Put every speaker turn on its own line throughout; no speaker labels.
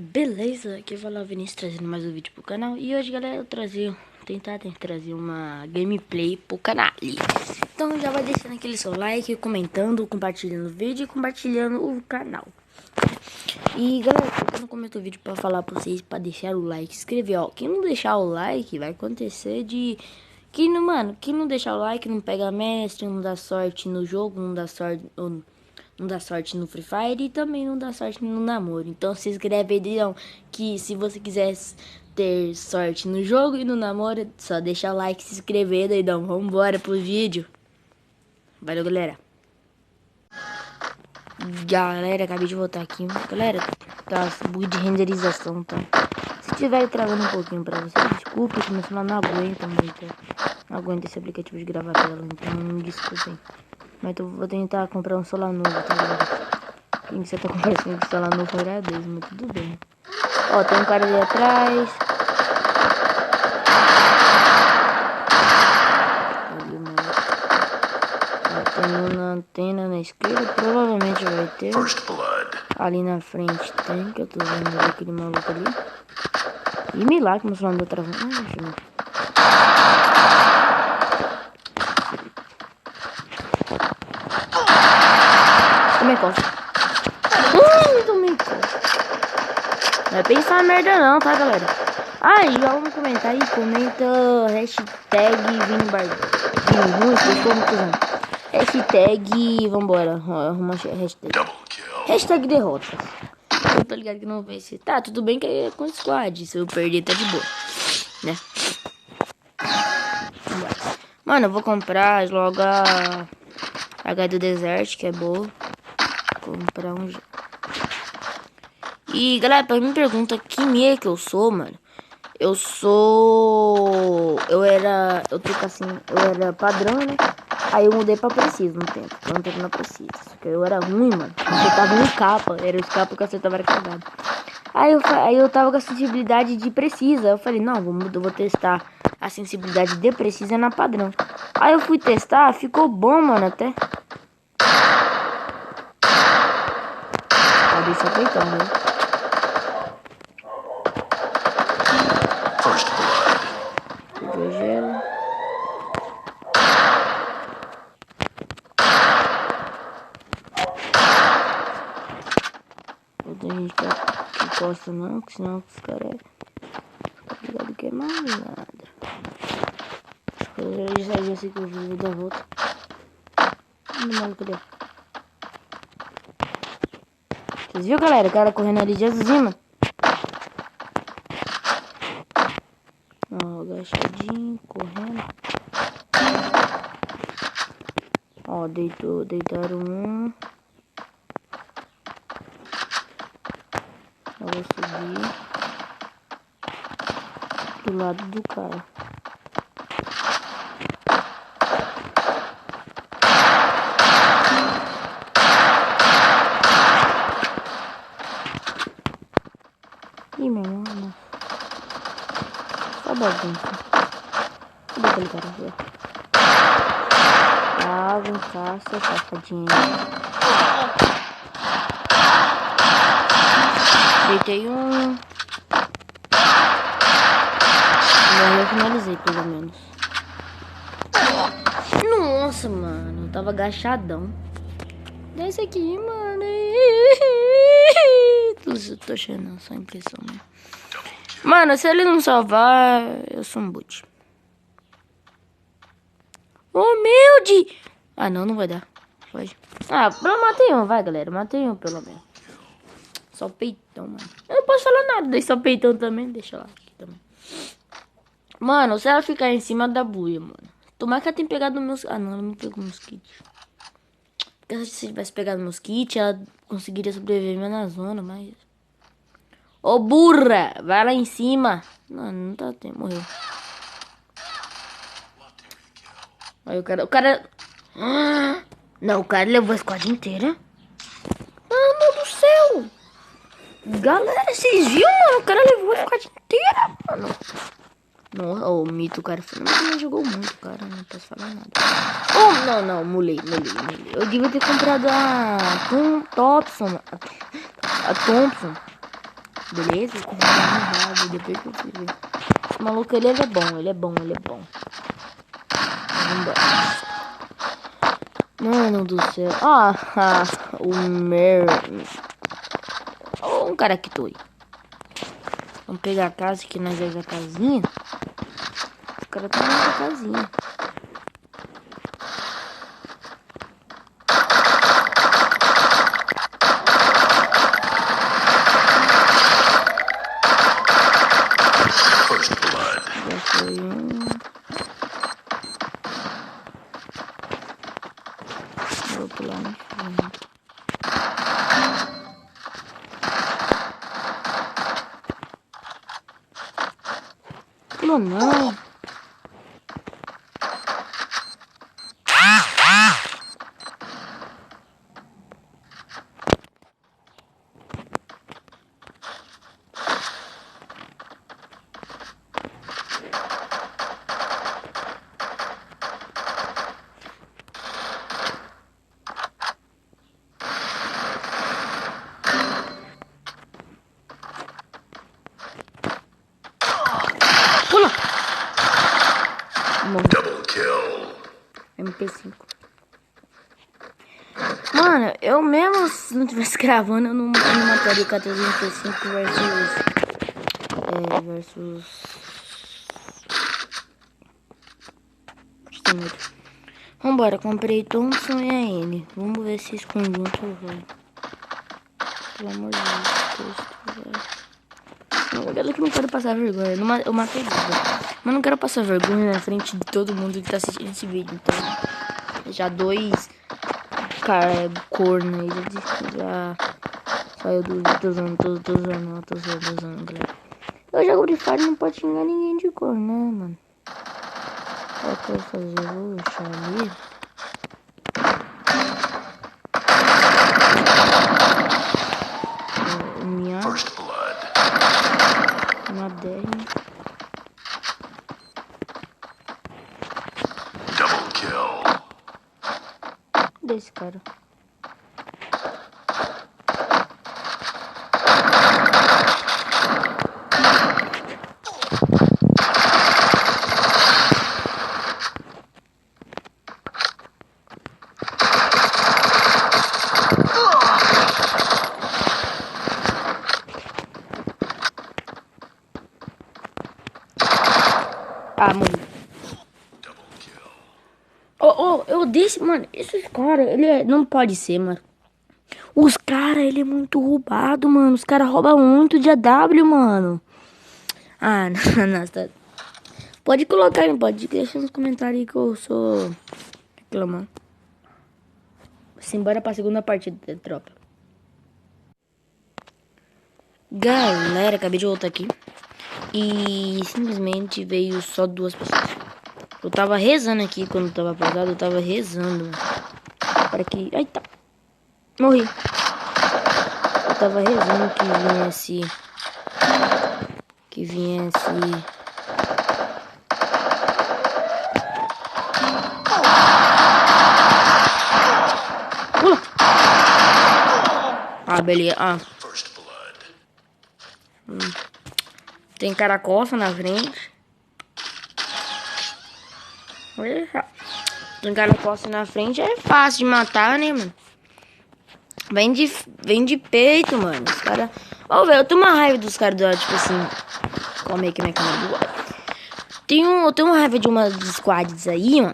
Beleza, aqui vai lá o Vinícius trazendo mais um vídeo pro canal. E hoje, galera, eu tentar trazer uma gameplay pro canal. Então já vai deixando aquele seu like, comentando, compartilhando o vídeo e compartilhando o canal. E galera, eu não comento o vídeo pra falar pra vocês pra deixar o like, inscrever, ó. Quem não deixar o like vai acontecer de... quem não deixar o like não pega mestre, não dá sorte no jogo, não dá sorte... não dá sorte no Free Fire e também não dá sorte no namoro. Então se inscreve aí, Deidão, que se você quiser ter sorte no jogo e no namoro, só deixa o like e se inscrever, Deidão. Vambora pro vídeo. Valeu, galera. Galera, acabei de voltar aqui. Galera, tá bug de renderização, tá? Se tiver travando um pouquinho pra vocês, desculpe, que meu celular não aguenta muito. Não aguenta esse aplicativo de gravar tela, então me desculpem. Mas eu vou tentar comprar um celular novo, tá ligado? Quem que você tá comprando um celular novo era Deus, mas tudo bem. Ó, tem um cara ali atrás. Ali, mano. Ó, tem uma antena na esquerda, provavelmente vai ter. Ali na frente tem, que eu tô vendo ali, aquele maluco ali. E milagre que meu celular não tá travando. Ai, gente. Tomei costa. Tomei costa. Não é pensar merda não, tá, galera? Aí, já vamos comentar aí. Comenta hashtag hashtag, vambora. Arruma hashtag. Hashtag derrota. Eu tô ligado que não vai ser. Tá, tudo bem que é com squad. Se eu perder, tá de boa, né? Mano, eu vou comprar logo a H do Desert, que é boa. Comprar um. E galera, pra mim pergunta que meia que eu sou, mano. Eu tô assim, eu era padrão, né? Aí eu mudei pra preciso no tempo. Então eu tô na preciso. Porque eu era ruim, mano. Eu tava no capa. Era os capas que eu acertava era cagado. Aí eu tava com a sensibilidade de precisa. Eu falei, não, eu vou testar a sensibilidade de precisa na padrão. Aí eu fui testar, ficou bom, mano, até. Tá, deixa eu apertar, né? Pegou gelo. Não tem gente que gosta não, que senão os caras ficam ligados que é mais nada. Acho que eu já sei que eu vou dar volta. Não, cadê? Vocês viram, galera? O cara correndo ali de azulzinho. Ó, agachadinho, correndo. Ó, deitaram um. Eu vou subir do lado do cara. Ih, meu irmão. Só bagunça. Cadê aquele cara aqui? Ah, vem cá, seu safadinho. Deitei um. Eu finalizei, pelo menos. Nossa, mano. Eu tava agachadão. Desce aqui, mano. Tô achando só impressão, né? Mano, se ele não salvar, eu sou um boot. Humilde! Ah, não vai dar. Pode. Ah, eu matei um, vai, galera. Matei um, pelo menos. Só peitão, mano. Eu não posso falar nada desse só peitão também. Deixa lá aqui também. Mano, se ela ficar em cima da buia, mano. Tomara que ela tenha pegado meus... Ah, não, ela não pegou meus kits. Porque se tivesse pegado meus kits, ela conseguiria sobreviver na zona, mas... Ô, burra! Vai lá em cima. Não tá tendo, morreu. Aí o cara... Não, o cara levou a squad inteira. Mano do céu! Galera, vocês viram, mano? O cara levou a squad inteira, mano. Nossa, o mito, o cara falou, mas ele jogou muito, cara, não posso falar nada. Oh, não, mulei. Eu devia ter comprado a Thompson. Beleza? Eu comprei um rabo depois que eu fui ver. Esse maluco, ele é bom, ele é bom, ele é bom. Vambora. Mano do céu. O Mer... Um cara que tô aí. Vamos pegar a casa, que nós é a casinha. Os caras estão na casinha. Já foi um. Vou pular no fundo. Pulou não. Pula! Double kill. MP5. Mano, eu mesmo se não tivesse gravando, eu não mataria 14 MP5 versus. Vambora, comprei Thompson e a N. Vamos ver se esse conjunto vai. Pelo amor de Deus. Eu que não quero passar vergonha. Eu matei ele. Mas não quero passar vergonha na frente de todo mundo que tá assistindo esse vídeo. Então, já dois corno aí. Já saiu do vídeo. Tô zoando, galera. Eu jogo de Fire, não pode xingar ninguém de cor, né, mano? O que eu vou fazer? Eu vou deixar ali.
First blood.
Uma 10.
Double kill.
Desse cara. Mano. Eu disse, mano, esses caras, não pode ser, mano. Os caras, ele é muito roubado, mano. Os caras roubam muito de AW, mano. Não, tá. Pode colocar, pode deixar nos comentários aí que eu sou reclamando. Simbora pra segunda partida da tropa. Galera, acabei de voltar aqui. E simplesmente veio só 2 pessoas. Eu tava rezando aqui quando eu tava pausado. Eu tava rezando, mano, para que... Eita, morri. Eu tava rezando que viesse... Beleza. Tem caracoça na frente. Tem caracoça na frente, é fácil de matar, né, mano? Vem de peito, mano. Os caras... velho, eu tenho uma raiva dos caras do... Tipo assim... Como é que é eu tenho uma raiva de umas squads aí, mano.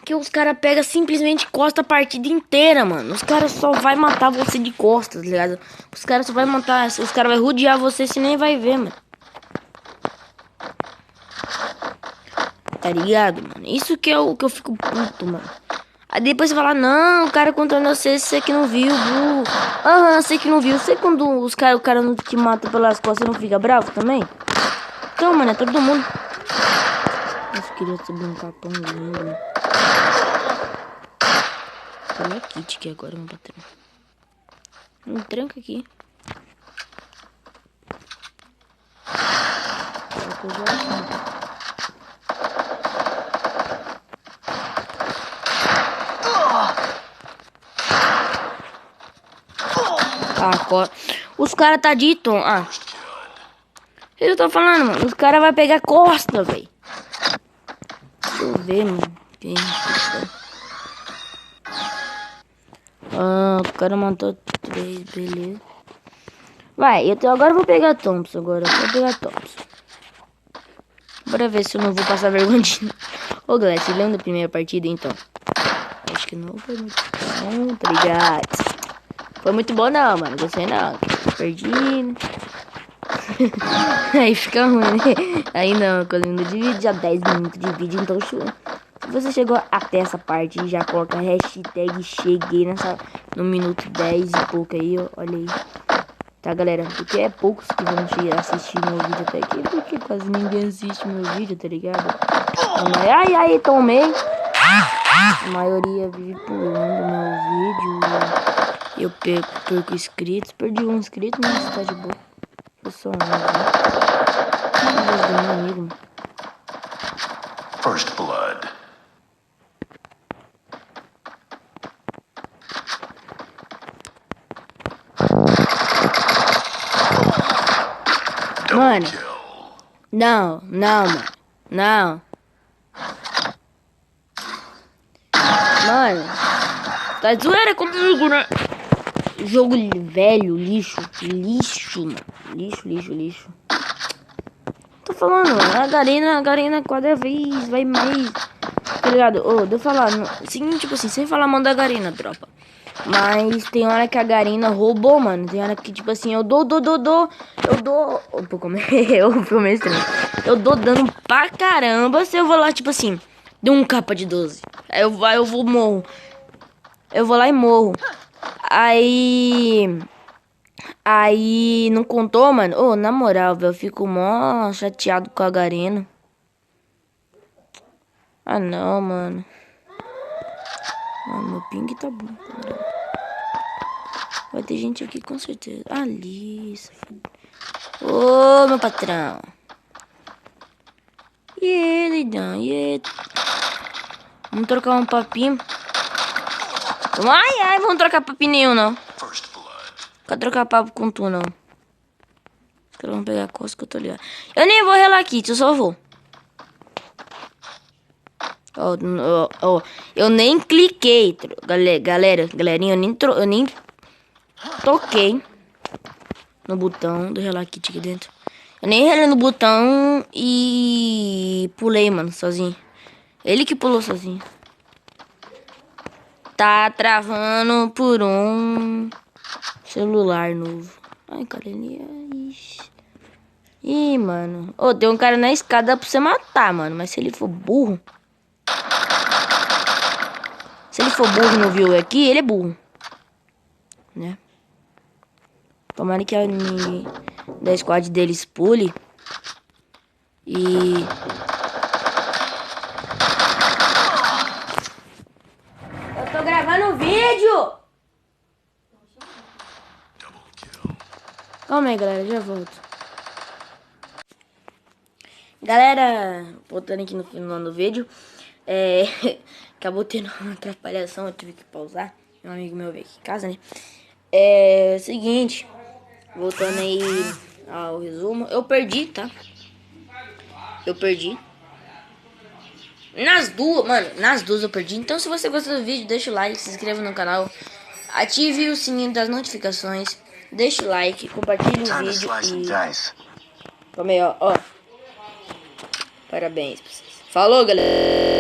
Que os caras pegam simplesmente costa a partida inteira, mano. Os caras só vai matar você de costas, tá ligado? Os caras só vai matar... Os caras vai rodear você, você nem vai ver, mano. Tá ligado, mano? Isso que eu fico puto, mano. Aí depois você fala, não, o cara controlando você que não viu, burro. Você que não viu. Você quando o cara não te mata pelas costas, não fica bravo também? Então, mano, é todo mundo... Nossa, eu queria subir um capão lindo, né? Tem minha kit aqui agora, vamos bater. Me tranca aqui. Os caras tá de tom. Ah,
First blood.
eu tô falando, mano. Os caras vai pegar costa, velho. Deixa eu ver, mano. Quem? Ah, o cara matou 3, beleza. Vai, agora eu vou pegar Thompson. Agora eu vou pegar Thompson. Bora ver se eu não vou passar vergonha de... Ô, galera, você lembra da primeira partida, então? Acho que não foi muito bom, tá ligado? Foi muito bom não, mano. Gostei não. Perdi. Aí fica ruim, né? Aí não, quando eu divido já 10 minutos de vídeo, então show. Se você chegou até essa parte, já coloca a hashtag cheguei no minuto 10 e pouco aí, ó, olha aí. Tá, galera? Porque é poucos que vão te assistir meu vídeo até aqui, porque quase ninguém assiste meu vídeo, tá ligado? Ai, tomei. A maioria vive pulando meu vídeo. Eu perco inscritos. Perdi um inscrito, mas tá de boa. Foi só um, né? Do meu amigo, mano.
First blood. Double
Mano.
kill.
Não, mano. Não. Mano. Tá zoeira comigo, né? Jogo velho, lixo, mano. Lixo. Tô falando, mano. A Garena cada vez vai mais. Tá ligado? Ô, deixa eu falar. Seguinte, tipo assim, sem falar mal da Garena, tropa. Mas tem hora que a Garena roubou, mano. Tem hora que, tipo assim, eu dou. Eu dou. Opa, como é? Eu comecei. Eu dou dano pra caramba. Se eu vou lá, tipo assim, dou um capa de 12. Aí eu vou morro. Eu vou lá e morro. Aí não contou, mano. Ô, na moral, velho, eu fico mó chateado com a Garena. Ah, não, mano. Ah, meu ping tá bom. Vai ter gente aqui com certeza. Ali, safado. Ô, meu patrão. E ele, não, e ele. Vamos trocar um papinho. Ai, vamos trocar papinho nenhum, não.
First blood.
Quero trocar papo com tu, não. Os caras vão pegar a costa que eu tô ligado. Eu nem vou relar aqui, eu só vou. Ó, eu nem cliquei, galerinha, eu nem toquei no botão do Relay Kit aqui dentro. Eu nem relei no botão e pulei, mano, sozinho. Ele que pulou sozinho. Tá travando por um celular novo. Ai, cara, ele é... Ixi. Ih, mano. Ô, tem um cara na escada pra você matar, mano. Mas se ele for burro... Se ele for burro e não viu aqui, ele é burro. Né? Tomara que a da squad deles pule. E... Eu tô gravando vídeo!
Double kill.
Calma aí, galera, já volto. Galera, voltando aqui no final do vídeo. Acabou tendo uma atrapalhação, eu tive que pausar. Um amigo meu veio aqui em casa, né? Seguinte, voltando aí ao resumo. Eu perdi, tá? Eu perdi. Nas duas eu perdi. Então se você gostou do vídeo, deixa o like, se inscreva no canal. Ative o sininho das notificações. Deixa o like, compartilhe o
Time to
vídeo
slice some
e...
dice.
Calma aí, ó. Parabéns pra vocês. Falou, galera!